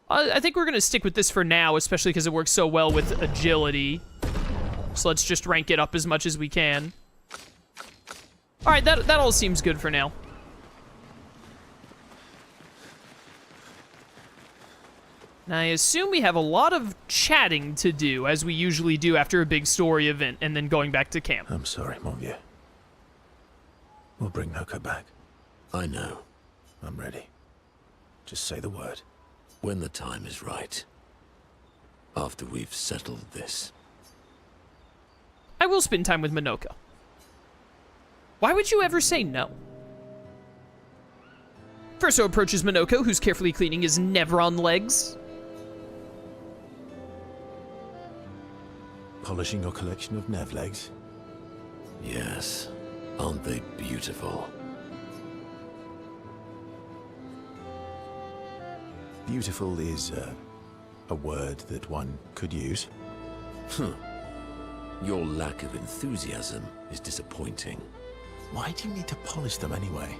I think we're going to stick with this for now, especially because it works so well with agility. So let's just rank it up as much as we can. All right, that all seems good for now. Now, I assume we have a lot of chatting to do, as we usually do after a big story event, and then going back to camp. I'm sorry, mon vieux. We'll bring Noko back. I know. I'm ready. Just say the word. When the time is right. After we've settled this. I will spend time with Minoko. Why would you ever say no? Verso approaches Minoko, who's carefully cleaning his Nevron legs. Polishing your collection of Nev legs? Yes. Aren't they beautiful? Beautiful is a word that one could use. Your lack of enthusiasm is disappointing. Why do you need to polish them anyway?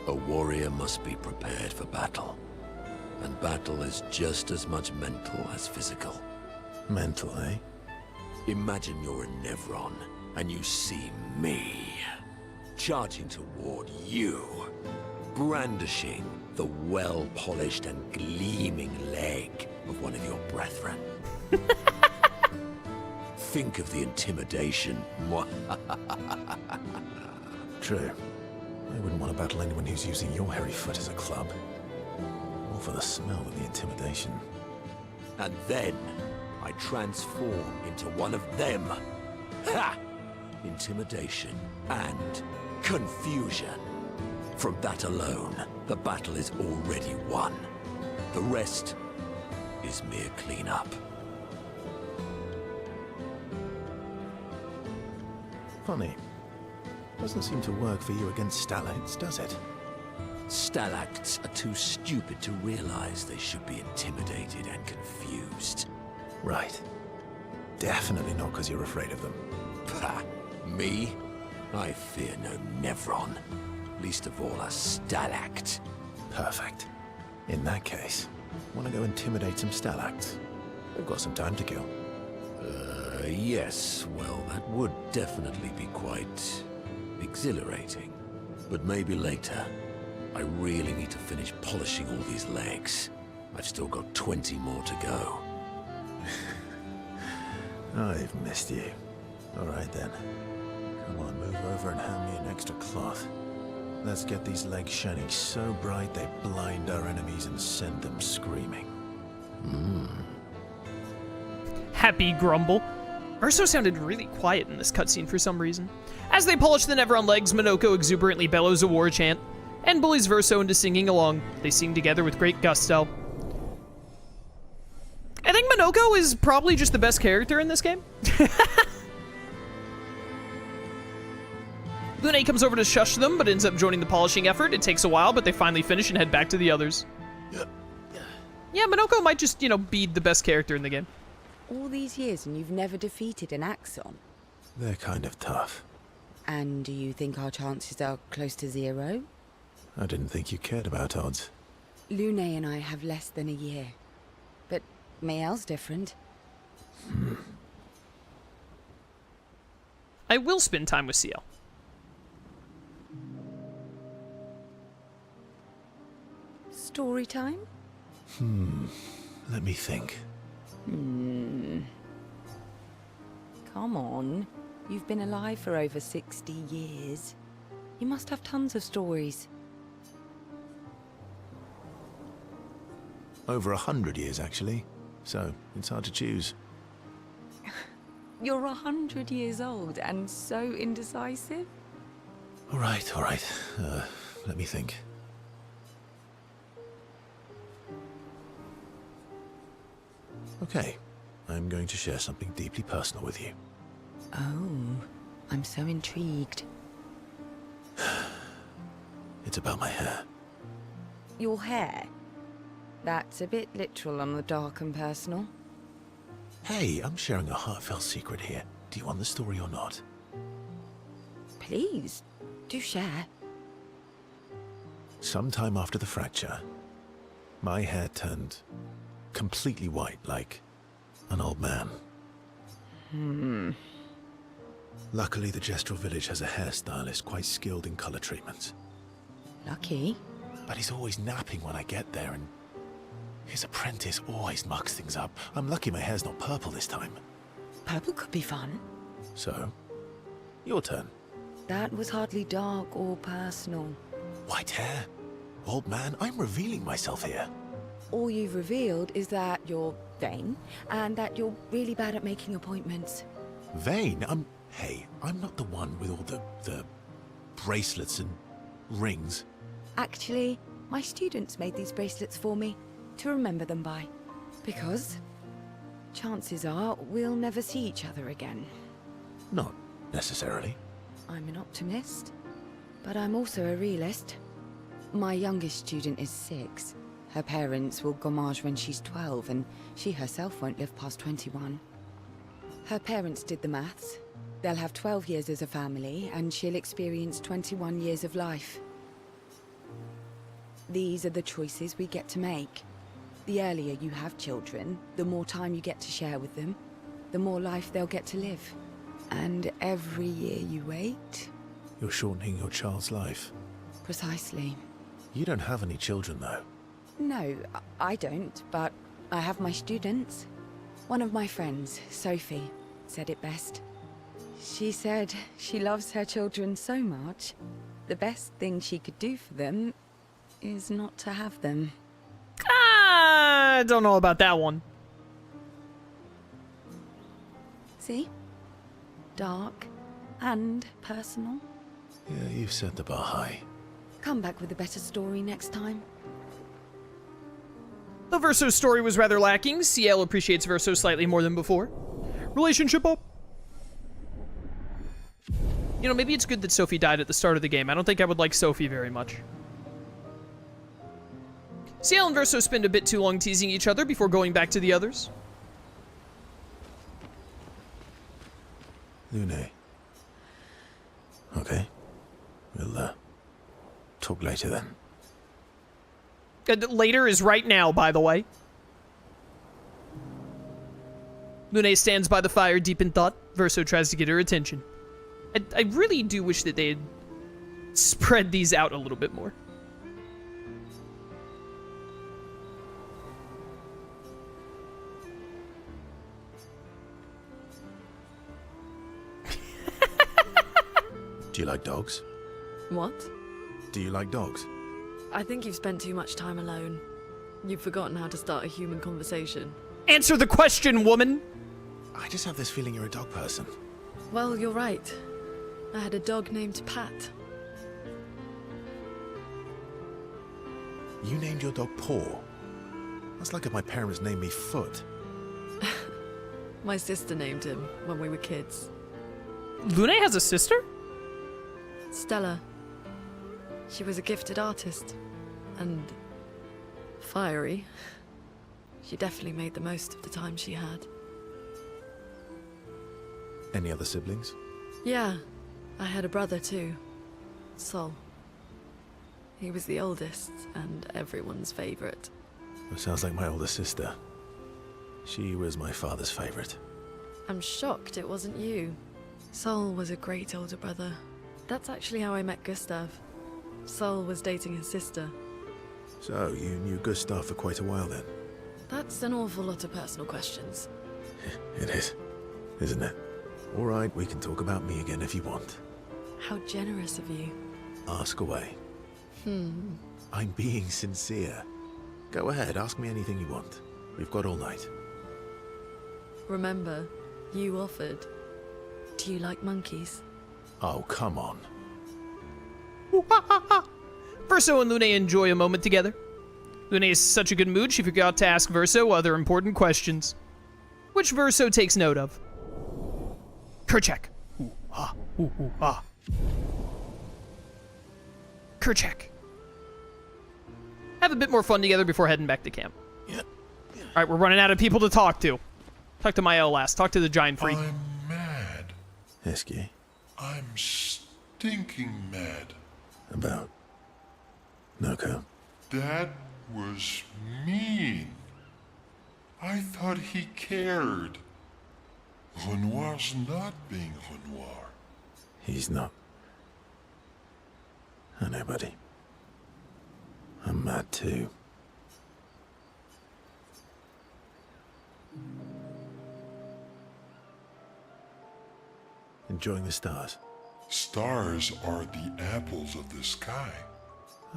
A warrior must be prepared for battle. And battle is just as much mental as physical. Mental, eh? Imagine you're a Nevron, and you see me, charging toward you, brandishing the well-polished and gleaming leg of one of your brethren. Think of the intimidation. True. I wouldn't want to battle anyone who's using your hairy foot as a club. Or for the smell of the intimidation. And then I transform into one of them. Ha! Intimidation and confusion. From that alone, the battle is already won. The rest is mere cleanup. Funny. Doesn't seem to work for you against stalacts, does it? Stalacts are too stupid to realize they should be intimidated and confused. Right. Definitely not because you're afraid of them. Pah! Me? I fear no Nevron. Least of all a stalact. Perfect. In that case, want to go intimidate some stalacts? We've got some time to kill. Yes. Well, that would definitely be quite exhilarating. But maybe later. I really need to finish polishing all these legs. I've still got 20 more to go. I've missed you. All right then. Come on, move over and hand me an extra cloth. Let's get these legs shining so bright they blind our enemies and send them screaming. Happy grumble. Verso sounded really quiet in this cutscene for some reason. As they polish the Nevron legs, Minoko exuberantly bellows a war chant and bullies Verso into singing along. They sing together with great gusto. I think Minoko is probably just the best character in this game. Lune comes over to shush them, but ends up joining the polishing effort. It takes a while, but they finally finish and head back to the others. Yeah, Minoko might just, be the best character in the game. All these years and you've never defeated an Axon? They're kind of tough. And do you think our chances are close to zero? I didn't think you cared about odds. Lune and I have less than a year. But Mael's different. I will spend time with CL. Story time? Let me think. Come on. You've been alive for over 60 years. You must have tons of stories. Over 100 years, actually. So, it's hard to choose. You're 100 years old and so indecisive? All right. Let me think. Okay, I'm going to share something deeply personal with you. Oh, I'm so intrigued. It's about my hair. Your hair? That's a bit literal on the dark and personal. Hey, I'm sharing a heartfelt secret here. Do you want the story or not? Please, do share. Sometime after the fracture, my hair turned completely white, like an old man. Luckily, the Gestural village has a hairstylist quite skilled in color treatments. Lucky. But he's always napping when I get there, and his apprentice always mucks things up. I'm lucky my hair's not purple this time. Purple could be fun. So, your turn. That was hardly dark or personal. White hair? Old man, I'm revealing myself here. All you've revealed is that you're vain, and that you're really bad at making appointments. Vain? Hey, I'm not the one with all the bracelets and rings. Actually, my students made these bracelets for me, to remember them by. Because chances are we'll never see each other again. Not necessarily. I'm an optimist, but I'm also a realist. My youngest student is 6. Her parents will Gommage when she's 12, and she herself won't live past 21. Her parents did the maths. They'll have 12 years as a family, and she'll experience 21 years of life. These are the choices we get to make. The earlier you have children, the more time you get to share with them, the more life they'll get to live. And every year you wait... You're shortening your child's life. Precisely. You don't have any children, though. No, I don't, but I have my students. One of my friends, Sophie, said it best. She said she loves her children so much, the best thing she could do for them is not to have them. I don't know about that one. See? Dark and personal. Yeah, you've set the bar high. Come back with a better story next time. Though Verso's story was rather lacking, CL appreciates Verso slightly more than before. Relationship up. You know, maybe it's good that Sophie died at the start of the game. I don't think I would like Sophie very much. CL and Verso spend a bit too long teasing each other before going back to the others. Lune. Okay. We'll, talk later then. Later is right now, by the way. Lune stands by the fire deep in thought. Verso tries to get her attention. I really do wish that they had spread these out a little bit more. Do you like dogs? What? Do you like dogs? I think you've spent too much time alone. You've forgotten how to start a human conversation. Answer the question, woman! I just have this feeling you're a dog person. Well, you're right. I had a dog named Pat. You named your dog Paw. That's like if my parents named me Foot. My sister named him when we were kids. Lune has a sister? Stella. She was a gifted artist. And fiery. She definitely made the most of the time she had. Any other siblings? Yeah, I had a brother too. Sol. He was the oldest and everyone's favorite. Well, sounds like my older sister. She was my father's favorite. I'm shocked it wasn't you. Sol was a great older brother. That's actually how I met Gustav. Sol was dating his sister. So, you knew Gustav for quite a while then? That's an awful lot of personal questions. It is, isn't it? All right, we can talk about me again if you want. How generous of you. Ask away. I'm being sincere. Go ahead, ask me anything you want. We've got all night. Remember, you offered. Do you like monkeys? Oh, come on. Verso and Lune enjoy a moment together. Lune is such a good mood she forgot to ask Verso other important questions, which Verso takes note of. Kerchak. Ooh, ah, ooh, ooh, ah. Kerchak. Have a bit more fun together before heading back to camp. Yeah. Alright, we're running out of people to talk to. Talk to Mael last. Talk to the giant freak. I'm mad. Heskey. I'm stinking mad. About Noko. That was mean. I thought he cared. Renoir's not being Renoir. He's not. I know, buddy. I'm mad too. Enjoying the stars? Stars are the apples of the sky.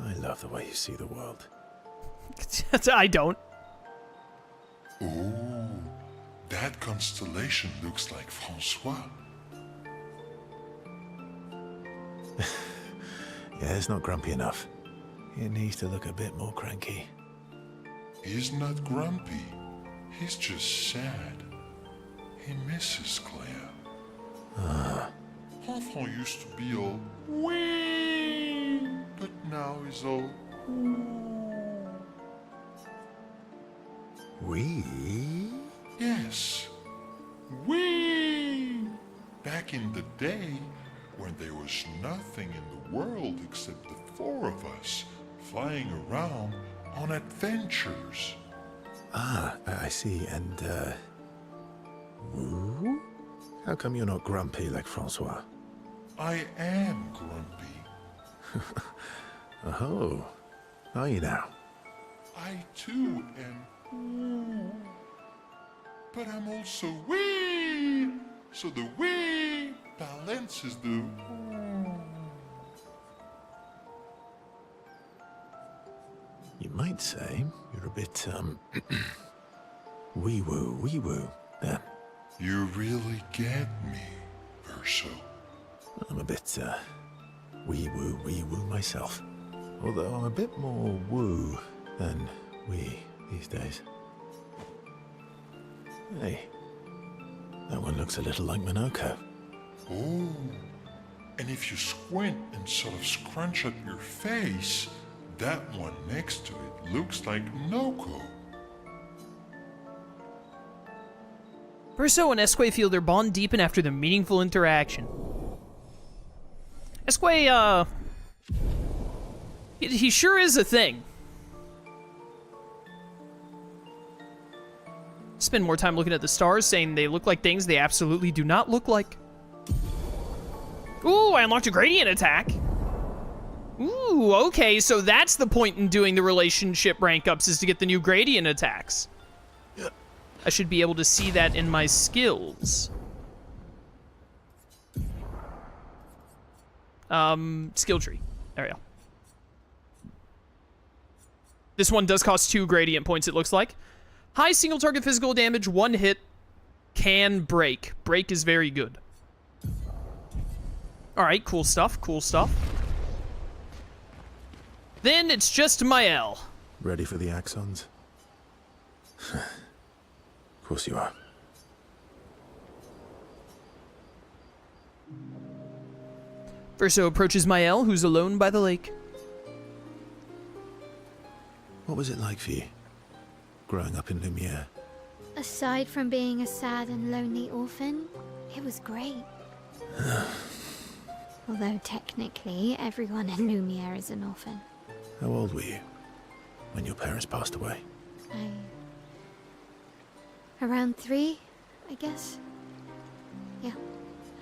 I love the way you see the world. I don't. Oh, that constellation looks like Francois. Yeah, it's not grumpy enough. It needs to look a bit more cranky. He's not grumpy. He's just sad. He misses Claire. Enfant used to be all wee, but now he's all We? yes, wee. Back in the day, when there was nothing in the world except the four of us flying around on adventures. Ah, I see. And, woo? How come you're not grumpy like Francois? I am grumpy. Oh, are you now? I too am, but I'm also wee. So the wee balances the. You might say you're a bit, wee-woo, then. You really get me, Verso. I'm a bit, wee-woo myself. Although I'm a bit more woo than wee these days. Hey, that one looks a little like Minoko. Oh, and if you squint and sort of scrunch up your face, that one next to it looks like Noko. Verso and Esque feel their bond deepen after the meaningful interaction. Esque, he sure is a thing. Spend more time looking at the stars, saying they look like things they absolutely do not look like. Ooh, I unlocked a gradient attack. Ooh, okay, so that's the point in doing the relationship rank ups, is to get the new gradient attacks. I should be able to see that in my skills. Skill tree. There we go. This one does cost 2 gradient points, it looks like. High single target physical damage, 1 hit, can break. Break is very good. Alright, cool stuff, cool stuff. Then it's just Mael. Ready for the axons? Of course you are. Verso approaches Mael, who's alone by the lake. What was it like for you, growing up in Lumière? Aside from being a sad and lonely orphan, it was great. Although technically, everyone in Lumière is an orphan. How old were you when your parents passed away? Around 3, I guess. Yeah,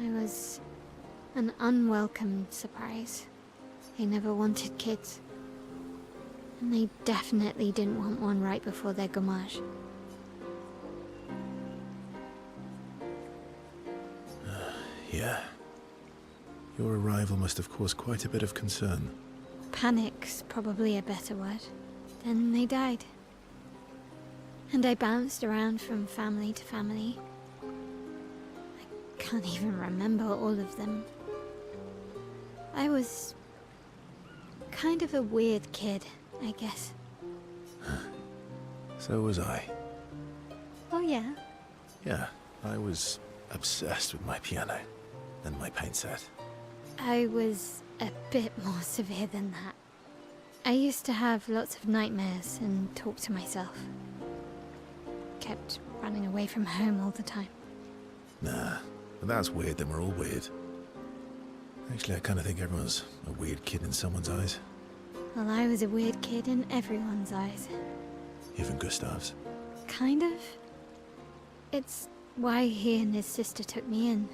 I was an unwelcome surprise. They never wanted kids. And they definitely didn't want one right before their Gommage. Yeah. Your arrival must have caused quite a bit of concern. Panic's probably a better word. Then they died. And I bounced around from family to family. I can't even remember all of them. I was kind of a weird kid, I guess. So was I. Oh yeah? Yeah, I was obsessed with my piano and my paint set. I was a bit more severe than that. I used to have lots of nightmares and talk to myself. Kept running away from home all the time. Nah, but that's weird, then we're all weird. Actually, I kind of think everyone's a weird kid in someone's eyes. Well, I was a weird kid in everyone's eyes. Even Gustav's. kind of. It's why he and his sister took me in.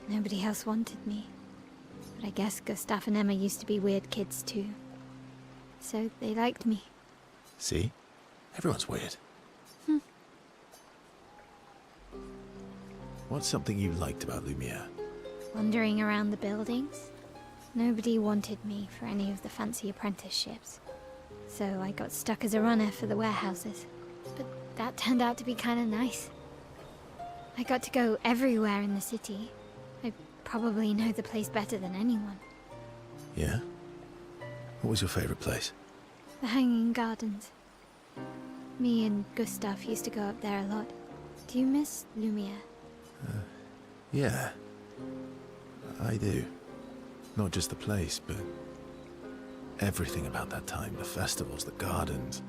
Nobody else wanted me. But I guess Gustav and Emma used to be weird kids too. So they liked me. See? Everyone's weird. What's something you liked about Lumière? Wandering around the buildings. Nobody wanted me for any of the fancy apprenticeships. So I got stuck as a runner for the warehouses. But that turned out to be kind of nice. I got to go everywhere in the city. I probably know the place better than anyone. Yeah? What was your favorite place? The Hanging Gardens. Me and Gustav used to go up there a lot. Do you miss Lumière? Yeah. I do. Not just the place, but everything about that time. The festivals, the gardens,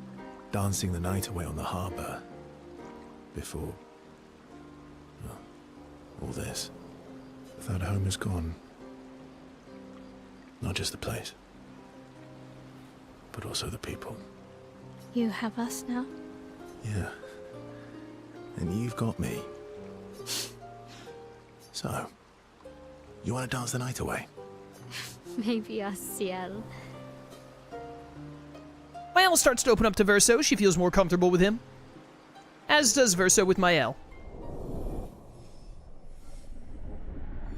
dancing the night away on the harbour. Before... well, all this. That home is gone. Not just the place, but also the people. You have us now? Yeah. And you've got me. So, you want to dance the night away? Maybe us, Ciel. Mael starts to open up to Verso. She feels more comfortable with him. As does Verso with Mael.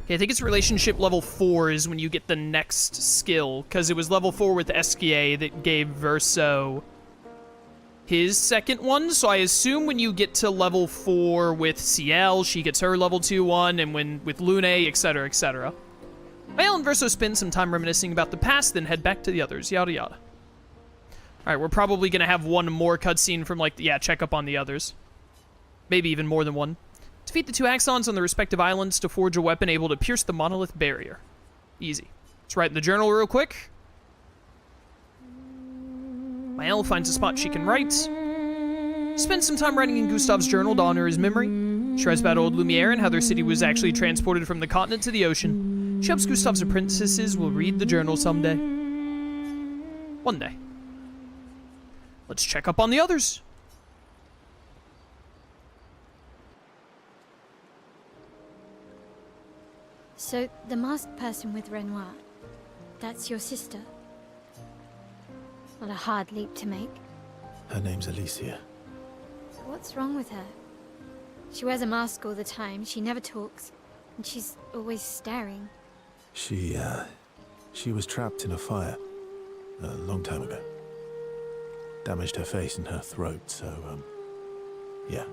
Okay, I think it's relationship level 4 is when you get the next skill, because it was level 4 with Esquier that gave Verso his second one, so I assume when you get to level 4 with Ciel, she gets her level 2 one, and when with Lune, etc., etc. Mael and Verso spend some time reminiscing about the past, then head back to the others, yada yada. Alright, we're probably gonna have one more cutscene from, like, yeah, check up on the others. Maybe even more than one. Defeat the 2 Axons on the respective islands to forge a weapon able to pierce the monolith barrier. Easy. Let's write in the journal real quick. Mael finds a spot she can write. Spends some time writing in Gustav's journal to honor his memory. She writes about old Lumière and how their city was actually transported from the continent to the ocean. She hopes Gustav's apprentices will read the journal someday. One day. Let's check up on the others. So, the masked person with Renoir, that's your sister? Not a hard leap to make. Her name's Alicia. What's wrong with her? She wears a mask all the time, she never talks, and she's always staring. She was trapped in a fire a long time ago. Damaged her face and her throat, so, yeah.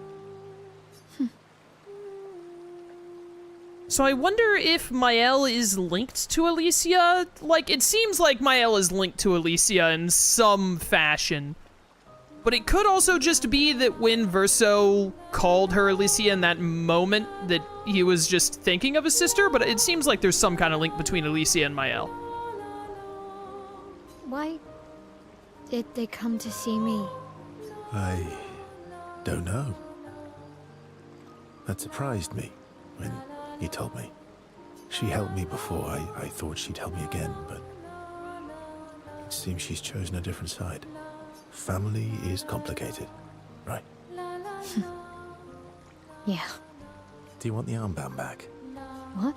So I wonder if Mael is linked to Alicia? Like, it seems like Mael is linked to Alicia in some fashion. But it could also just be that when Verso called her Alicia in that moment, that he was just thinking of his sister, but it seems like there's some kind of link between Alicia and Mael. Why did they come to see me? I don't know. That surprised me when you told me. She helped me before. I thought she'd help me again, but it seems she's chosen a different side. Family is complicated, right? Yeah. Do you want the armband back? What?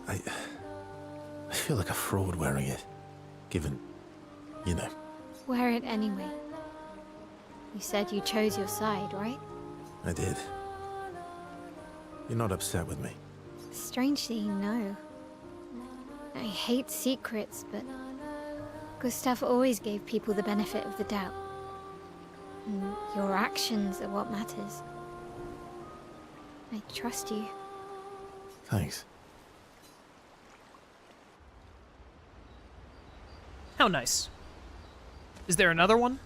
I feel like a fraud wearing it, given, you know. Wear it anyway. You said you chose your side, right? I did. You're not upset with me? Strangely, no. I hate secrets, but Gustav always gave people the benefit of the doubt. And your actions are what matters. I trust you. Thanks. How nice. Is there another one?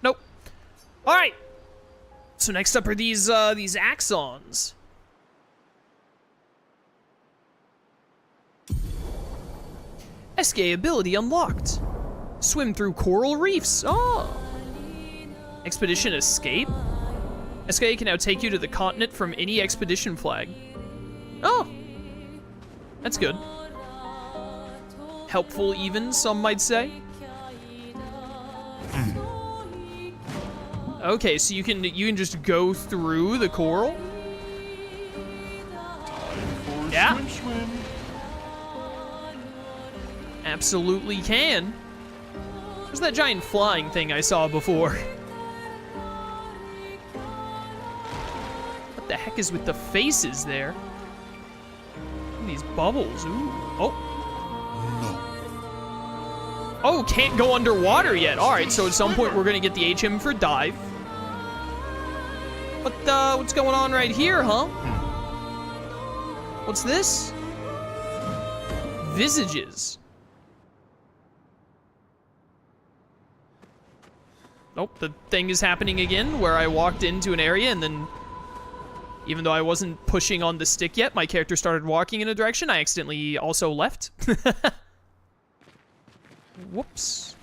Nope. Alright. So next up are these Axons. Escape ability unlocked. Swim through coral reefs. Oh. Expedition escape. Escape can now take you to the continent from any expedition flag. Oh. That's good. Helpful even, some might say. Okay, so you can just go through the coral? Yeah. Swim, swim. Absolutely can. Where's that giant flying thing I saw before? What the heck is with the faces there? These bubbles, ooh. Oh. Oh, can't go underwater yet. Alright, so at some point we're gonna get the HM for dive. What's going on right here, huh? What's this? Visages. Nope, the thing is happening again where I walked into an area and then, even though I wasn't pushing on the stick yet, my character started walking in a direction. I accidentally also left. Whoops.